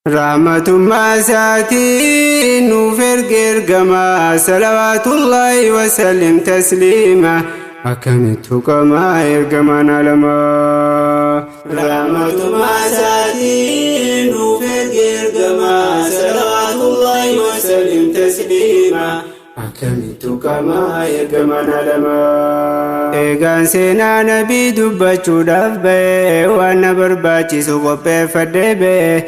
رحمة ما ساتي نوفر قرقما صلوات الله وسلم تسليما أكملت كما يرقمان لما رحمة ما ساتي نوفر قرقما صلوات الله وسلم تسليما أكملت كما يرقمان لما إيغان سينا نبي دبچو دفبه وانا برباچي سوقبه فدبه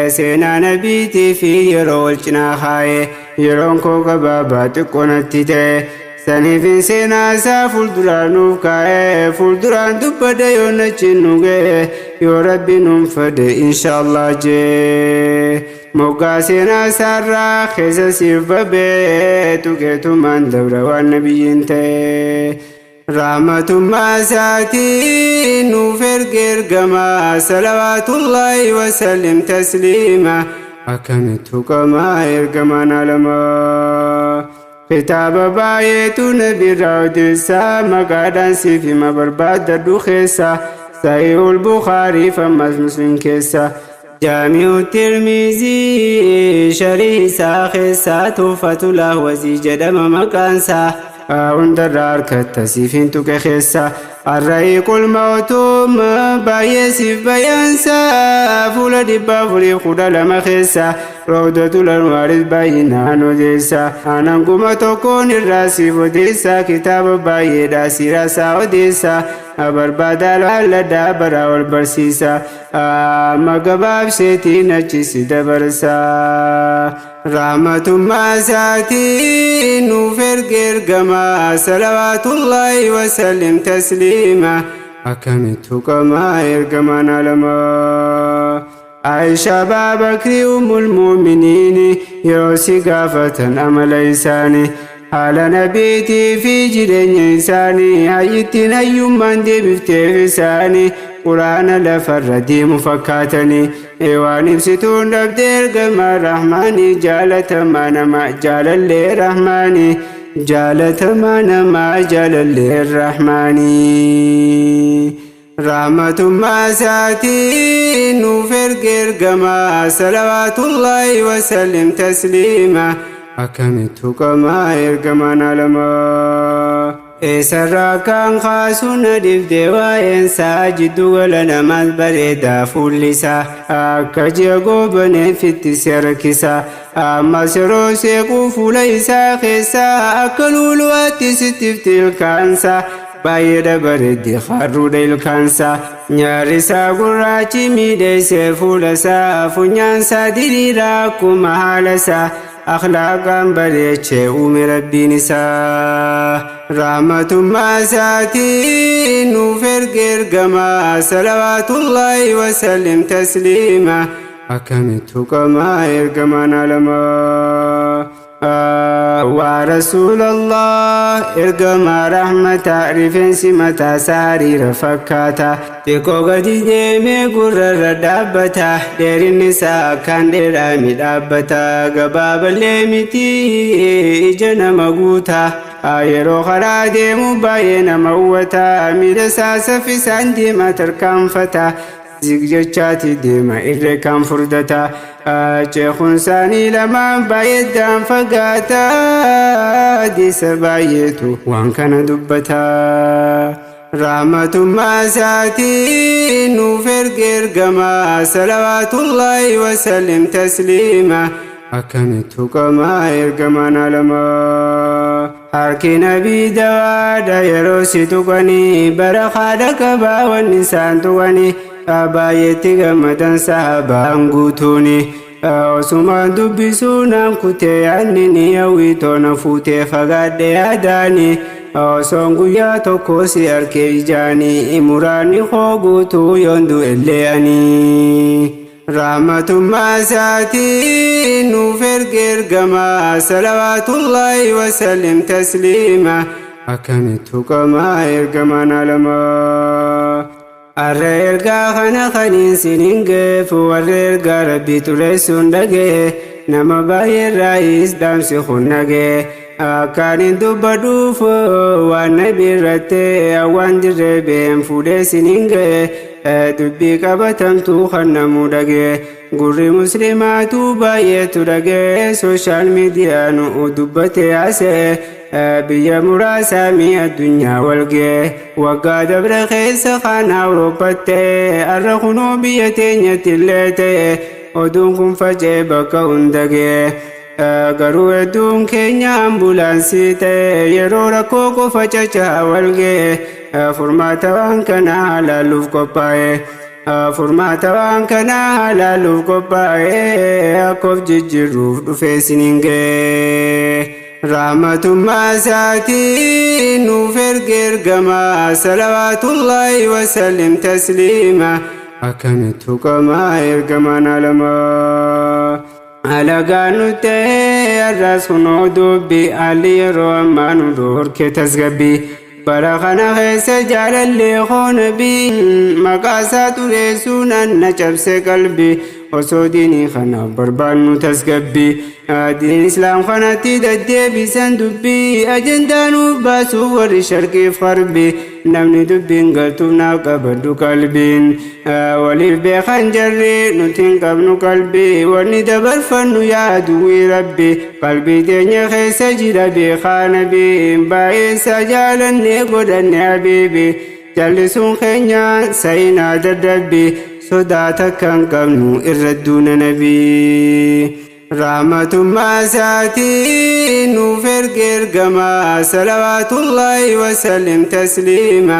سينا نبي تفي يرولچنا خاي يرونكو كبابات قناتي سنيفين سينا سا فولدرانوف كاي فولدران دبده يونچنوغه يو ربي نمفد إن شاء الله جي موقع سينا سارا خيزا سيفبه توكتو من دورة والنبيين تي رحمة ما ساتي نوفر قرقما صلوات الله وسلم تسليما أكملت كما يرقمان لما كتاب بايت نبي راود السا مقادا سيفي ما برباد الدخيسا صحيح البخاري فمز مسلم كيسا جامع الترمذي شريسا خيسا توفة الله وزي جدم مكانسا وندرار كتسيفين تكخيسا الرئيق الموتوم بايسيف بيانسا فولا دبا فولي خدا لما خيسا روضة الانوارد باينا نوديسا أنانكما تكون الراسي وديسا كتاب باي داسي راسا وديسا بربادال على دابرا والبرسيسا مقباب سيتي نجسي دبرسا رحمة ما ساتي نوفر قرقما صلوات الله وسلم تسليما أكملت كما يرقمان لما عائشة بابكري أم المؤمنين يروسي قافة أمل إنساني على نبيتي في جرين إنساني هايتين أيومان دي بفتي فساني قرآن لفردي مفكاتني إيواني بستون دبدير قمى الرحماني جالة ما نما جال اللي رحماني جالة ما نما جال اللي الرحماني رحمة ما ساتي نوفر قرقما صلوات الله وسلم تسليما أكملت كما يرقمان لما إسرا كان خاسونا دفدوا ينسى جدو ولنا مالبريدا فوليسا أكجي قوبني في التسيركسا أما سروسي قوفو ليسا خيسا أكلوا الواتي ستفتي الكانسا بايدا بريدي خارو ديل كانسا نيارسا قراتي ميدي سيفولسا فنيانسا ديريرا كمهالسا أخلاقا بريتشي أمي ربي نسا رحمة ما ساتي نوفر قرقما صلوات الله وسلم تسليما أكملت كما يرقمان لما ورسول الله إرقما رحمة رفن سمتا ساري رفكاتا تيكو غدي جيمي قرر دابتا دير النساء كان ديرامي دابتا قباب الليمتي إجنا مغوتا آيرو خرادي مباين موتا ميرسا سفي ساندي ما تركام فتا زيجاتي ديما إلي كان فردتا شيخ ساني لما بايدان فقاتا دي سبايتو وان كان دبتا رحمة ما ساتي نوفر قرقما صلوات الله وسلم تسليما أكملت كما يرقمان لما حركي نبي دوادا يروسي تقني برخادك با والنسان تقني أبايتي غمدان صحابا انقوتوني عثمان دبسونا كتي عنني يويتون فوتي فقاد ياداني سونغو يا توكوسي أركي جاني إمراني خوغوتو يندو إلياني رحمة ما ساتي نوفر قرقما صلوات الله وسلم تسليما أكملت كما يرقمان لما الرئيرقا خنا خنين سننقف والرئيرقا ربي تلسون دقه نما باي الرئيس دامسي خنقه أكارين دبادوف والنبي رتي أوان دربين فودي سننقه dubbii qabatamtu kannamu dhagee gurri muslimaatu baay'eetu dhagee sooshaal miidiyaan dubbate haasa'e biyya muraasaa mi addunyaa walgee waggaa dabre keessa kan awurooppatti har'a kunoo biyya teenyatti illee ta'e oduun kun faca'e bakka hundagee garuu hedduun keenya ambulaansii ta'e yeroo rakkoo qofa cacaa walgee furmaata waan kanaa laaluuf qophaa'e furmaata waan kanaa laaluuf qophaa'e akkoof jijjiirruuf dhufee siniin ga'e rahmatummaa isaatiin nuuf ergamaa salawaatullaahi wasallim tasliima akkamittu qamaa ergamaan alamaa alagaan nuti arraas kunoo dubbii haalli yeroo ammaa nu dhorke tasgabbii bara kana keessa jaalallee nabii maqaa isaa xureessuun na cabse qalbii osoo diinii kanaaf barbaannu tasgabbii diin islaam kanatti deddeebisan dubbii ajandaa nuuf baasuuf warri sharqiif qarbii namni dubbiin galtuuf naaf qabaddu qalbiin waliif beekan jarri nuti hin qabnu qalbii wanni dabarfannu yaaduwii rabbi qalbii teenya keessa jira beekaa nabii baay'eessa jaalannee godhanne habiibi jallisuun keenya sayinaa dadhabbii sodaata kan qabnu irra duuna nabii rahmatummaa isaatiin nuuf ergamaa salawaatullaahi wasallim tasliima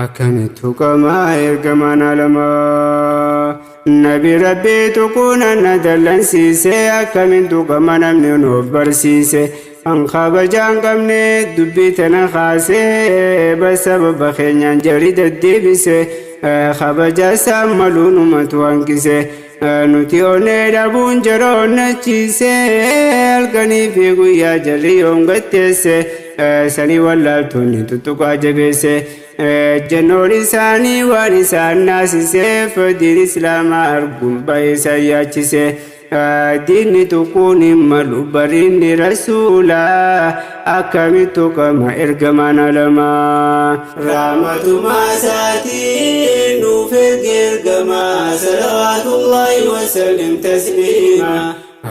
akkamittu qamaa ergamaan alamaa nabi rabbii tuquuna na dallansiise akkamittu qama namni nuuf barsiise an kabajaan qabne dubbii tana kaasee basababa keenyaan jarii deddeebise kabaja isaa maluu numatu hanqise nuti onnee dhabuun jara onnachiise halkanii fi guyyaa jarri yoongatteesse sanii wallaaltonni tuttuqaa jabeesse jennoon isaanii waan isaan naasiseef diin islaamaa arguun baay'ee isaan yaachise diinni tuquun hin malu bariinni rasuulaa akkamittu qama ergamaan alamaa rahmatummaa isaatiin nuuf ergamaa salawaatullaahi wasallim tasliima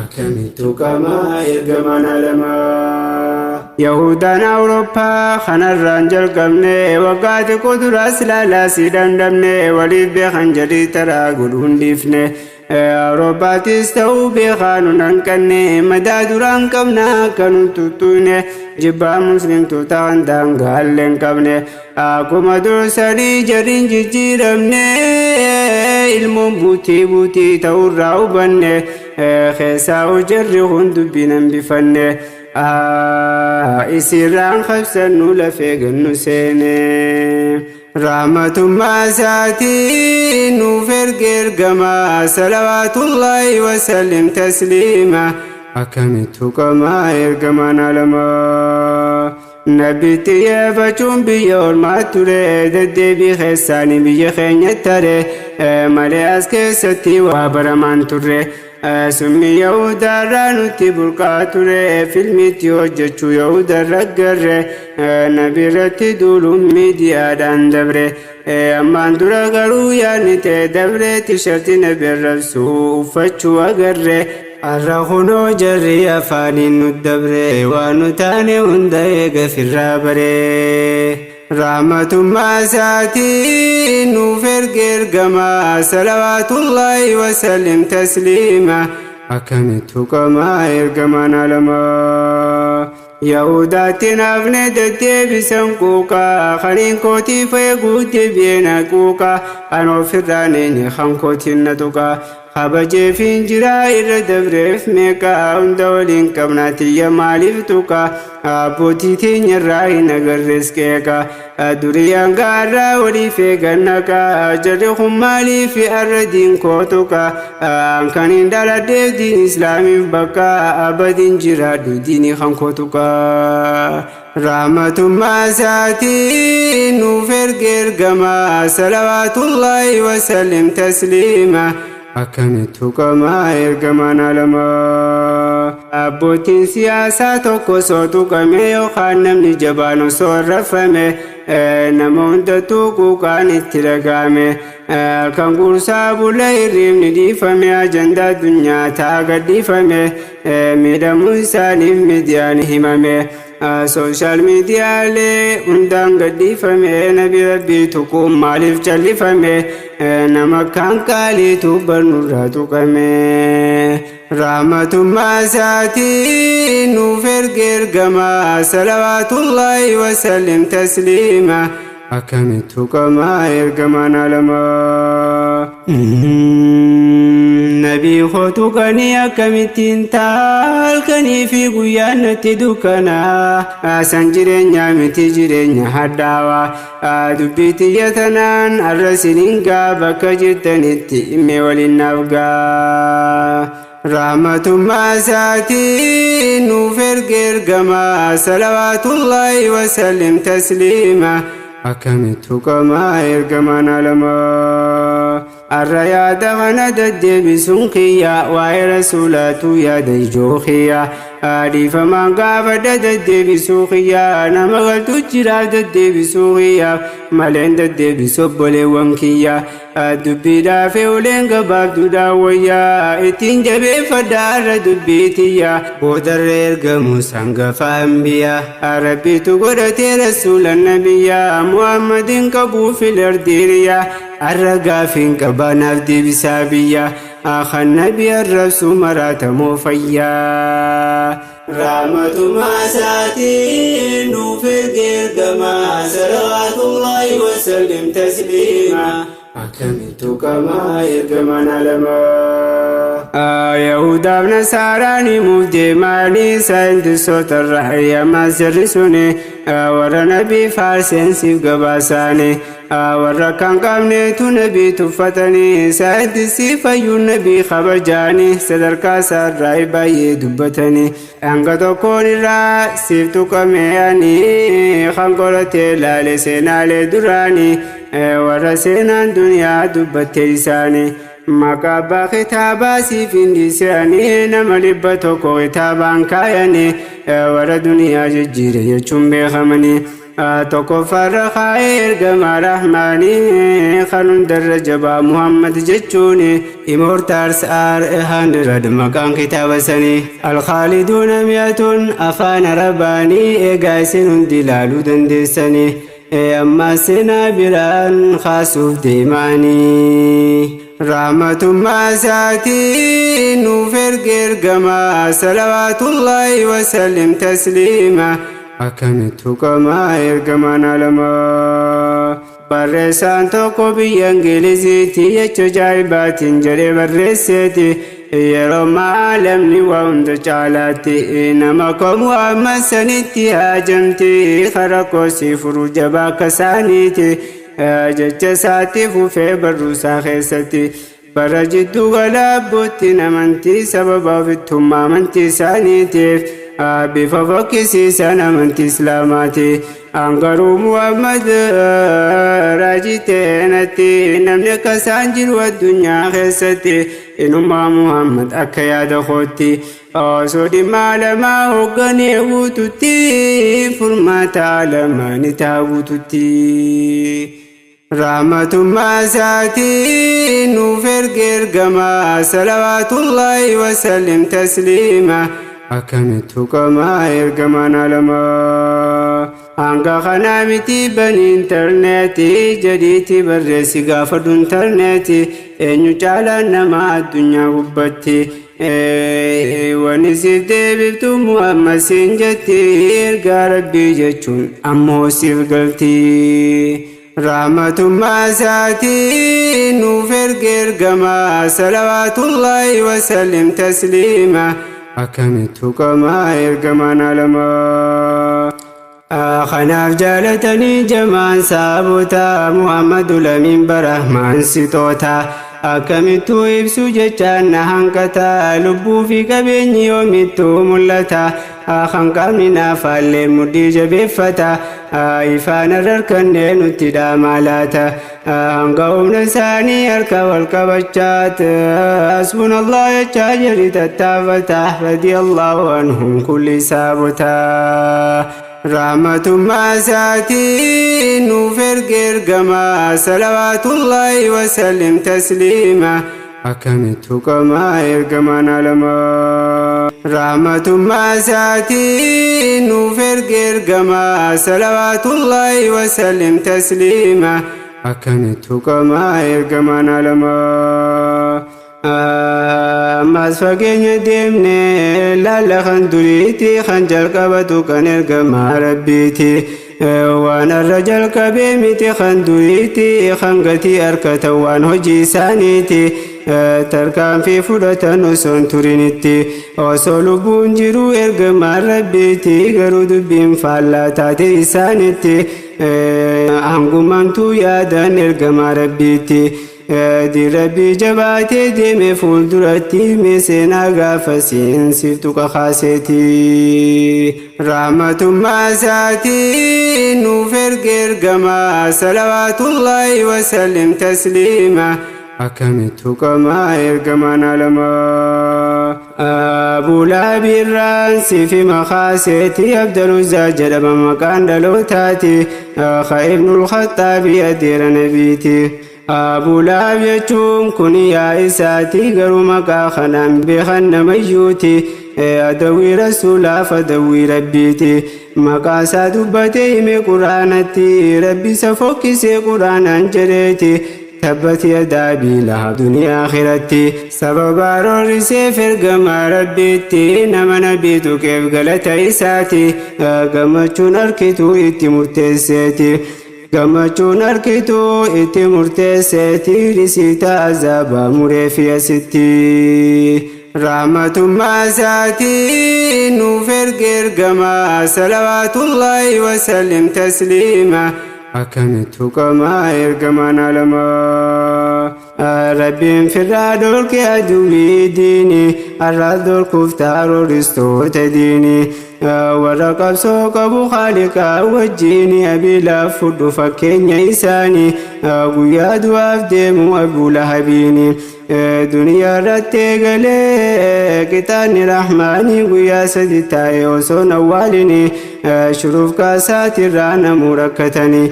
akkamittu qama ergamaan alamaa yahudaan awurooppaa kanarraan jalqabne waggaa xiqqoo duraas laalaasii dandamne waliif beekan jedhii taraa godhuun dhiifne awurooppaatis ta'uu beekaanu nan qabne madaa duraan qabna akkanu tuttuune jibbaa muslimtoota kan daangaallee hin qabne akkuma dursanii jarriin jijjiiramne ilmoon buutii ta'urraa hubanne keessaa jarri kun dubbiin hambifanne isirraan qabsannu lafee gannu seene rahmatummaa isaatiin nuuf ergamaa salawaatullaahi wasallim tasliima akkamittu qamaa ergamaan alamaa nabitti yeeffachuun biyya ormaa ture deddeebii keessaanii biyya keenya tare malee as keessatti waa baramaan turre summi yahudaarraa nutti burqaa ture filmitti hojjechuu yahudarra garre nabi irratti duuluun miidiyaadhaan dabre ammaan dura garuu yaadni ta'e dabre tishartii nabi arrabsuu uffachuu agarre har'a kunoo jarri afaaniin nu dabre waan nu taane hunda eega firraa baree rahmatummaa isaatiin nuuf ergamaa salawaatullaahi wasallim tasliima akkamittu qamaa ergamaan alamaa yahudaatti naafne deddeebisan quuqaa kaniin kootii fayyiguutti biyeena quuqaa an ofirraan eenye kan kootiin na tuqaa kabajeefiin jiraa irra dabreef meeqaa hunda waliin qabnaatiyya maaliif tuqaa abbootii teenyarraa hin agarrees qeeqaa duriyaan gaarraa waliif eegannaqaa jarri kun maaliif arra diin koo tuqaa kan hin dhaladheef diin islaamiif bakka abadiin jiraadhu diinii kan koo tuqaa rahmatummaa isaatiin nuuf ergamaa salawaatullaahi wasallim tasliima akkamittu qamaa ergamaan alamaa abbootiin siyaasaa tokko osoo tuqame yookaan namni jabaan osoo rafame namoon tattuuquu kaan itti dhagame kan gursaa bula hirribni dhiifame ajandaa addunyaa ta'a gadhiifame miidhamuun isaaniif miidiyaan himame sooshaal miidiyaalee hundaan gadhiifame nabi rabbii tuquun maaliif callifame nama kan qaaliitu barnurraa tuqame rahmatummaa isaatiin nuuf ergamaa salawaatullaahi wasallim tasliima akkamitti qamaa ergamaan alamaa nabii kootu kanii akkamittiin taalkanii fi guyyaan natti dukkanaa san jireenyaa miti jireenya hadhaawaa dubbii tiyya tanaan arra siningaa bakka jirtanitti himme waliin naafgaa rahmatummaa isaatiin nuuf ergamaa salawaatullaahi wasallim tasliima akkamitti qamaa ergamaan alamaa arra yaada kana deddeebisuun kiyya waa'ee rasuulaatu yaada ijoo kiyya dhiifamaan gaafadha deddeebisuu kiyya nama galtu jiraaf deddeebisuu kiyya maleen deddeebisu obboleewwan kiyya dubbiidhaaf uleen gabaabduudhaa wayyaa ittiin jabeeffadha arra dubbii tiyya boodarra ergamu sangafa anbiyaa rabbitu godhatee rasuulan nabiyyaa muhammadin qabuu fil ardiiriyaa arra gaafiin qabaanaaf deebisaa biyya kan nabi arrabsu maraatamoo fayyaa rahmatummaa isaatiin nuuf ergamaa salawaatullaahi wasallim tasliima akkamitti qamaa ergamaan alamaa yahudaaf nasaaraan himuuf deemaanii saayintistoota irra hayyamaa sirri suni warra nabii faarseensiif gabaasaanii warra kan qabneetu nabii tuffatanii saayintistii fayyuun nabii kabajaanii sadarkaa isaarraa baay'ee dubbatanii hanga tokkoon irraa siif tuqameeyanii kan qoratee laale seenaalee duraanii warra seenaan duniyaa dubbattee isaanii maqaa abbaa kitaabaa siif hindisanii nama 100 kitaabaan kaayanii warra duniyaa jijjiire jechuun beekamanii tokkoffaarra kaa'ee ergamaa rahmaanii kan hundarra jabaa muhammad jechuun immortals are 100 maqaan kitaaba sanii alkhaaliduuna mi'atun afaan arabaanii eegaa isin hundi ilaaluu dandeessanii amma seenaa biraan kaasuuf deemaanii rahmatummaa isaatiin nuuf ergamaa salawaatullaahi wasallim tasliima akkamitti qamaa ergamaan alamaa barreessaan tokko biyya ingiliziitti jecha ajaa'ibaatiin jedhee barreesseeti yeroo maalamni waa hunda caalaatti nama akka muhammad sanitti haajamti rakkoo si furuu jabaa akka isaaniiti jecha isaatti fufee barruusaa keessatti bara jidduu galaabbootti amantii sababa ofittummaa amantii isaaniitiif bifa fokkisiisan amantii islaamaati angaruu muhammad raajiteenatti namni akka isaan jiru addunyaa keessatti inummaa muhammad akka yaada kootti osoo dhimma alamaa hoogganee guututti furmaata alamaa ni ta'a guututti rahmatummaa isaatiin nuuf ergamaa salawaatullaahi wasallim tasliima akkamitti qamaa ergamaan alamaa hanga kanaa miti bani intarneetii jadiitti barreessi gaafadhu intarneetii eenyu caalaan nama addunyaa gubbatti wani siif deebiftu muhammad siin jetti ergaa rabbii jechuun ammoo siif galti rahmatummaa isaatiin nuuf ergamaa salawaatullaahi wasallim tasliima akkamitti qamaa ergamaan alamaa kanaaf jaalatanii jamaan saabota muhammadu lamiin barahmaan sixoota akkamittuu ibsu jechaan na hanqata lubbuu fi qabeenyi yoomittuu mul'ata kan qaamni naafaallee mudhii jabeeffata ifaan harkannee nutti dhaamaa laata hanga humna isaanii harka wal qabachaat hasbunallah jechaa jedhi tattaafata radiyallahu anhum kulli saabota رحمة ما ساتي نوفر قرقما صلوات الله وسلم تسليما أكمت كما إرقما لما رحمة ما ساتي نوفر قرقما صلوات الله وسلم تسليما أكمت كما إرقما لما أماس فقين ديمني لا خندريتي خنجل قبطو كان إرقما ربيتي وانا الرجل كبيمتي خندريتي خنقتي أركتا وان هجي سانيتي تركان في فرطة نسون ترينتي وصولو بونجرو إرقما ربيتي غرو دبين فالا تاتي سانيتي أنقمانتو يادان إرقما ربيتي دي ربي جباتي دي مفول درتي مسينا غافسين سيرتك خاسيتي رحمة ما ساتي نوفر قرقما صلوات الله وسلم تسليما أكمت كما إرقما لما أبو لابي الرانسي في مخاسيتي أبدل الزاجر بمكان دلوتاتي أخا ابن الخطاب يدير نبيتي أبو لاب يجون كوني يا إساتي غرو مكا خنام بخن ميوتي أدوي رسولا فدوي ربيتي مكا سادوبتي مي قرانتي ربي سفوكي سي قران انجريتي تبت يدا بيلها دنيا آخرتي سبب رورسي فرقما ربيتي نما نبيتو كيف غلط إساتي غمچون أركتو إتي مرتسيتي gammachuun arkitu itti murteesseeti risiita azaaba mureefiya sitti rahmatummaa isaatii nuuf erge ergamaa salawaatullaahi wasallim tasliima akkamitti qamaa ergamaan alamaa rabbiin firraa dolke aduwwii diini arraa dolkuuf taaroristoota diini warra qabsoo qabu Khaliqaa wajjini abiilaaf fudhu fakkeenya isaanii guyyaa du'aaf deemu Abuu Lahabiini duniyaa irratti eegalee qixaanni rahmaanii guyyaa sadi taa'e osoo hin awwaalini shuruuf kaasaatirraa namuu rakkatanii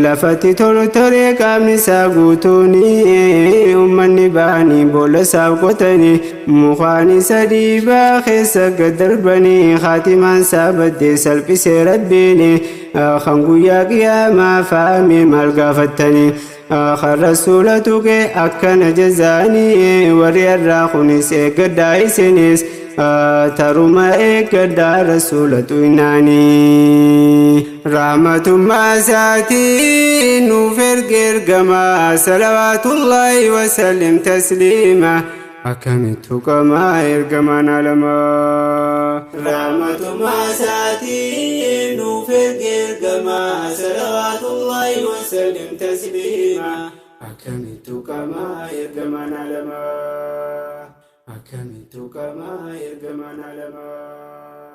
lafatti tortoree qaamni isaa guutuuni ummanni ba'anii boolla isaaf qotanii mukaan isa dhiibaa keessa gad darbanii haatimaan isaa baddee salphisee rabbiini kan guyyaa qiyaamaa fa'amee maal gaafattanii kan rasuulatu kee akkana jazaanii warri irraa kunis eeggadhaa isinis taruma eeggadhaa rasuulatu inaanii rahmatummaa isaatii nuuf erge ergamaa salawaatullaahi wasallim tasliima akkamitti qamaa ergamaan alamaa rahmatummaa isaatii nuuf erge ergamaa salawaatullaahi wasallim tasliima akkamitti qamaa ergamaan alamaa akkamitti qamaa ergamaan alamaa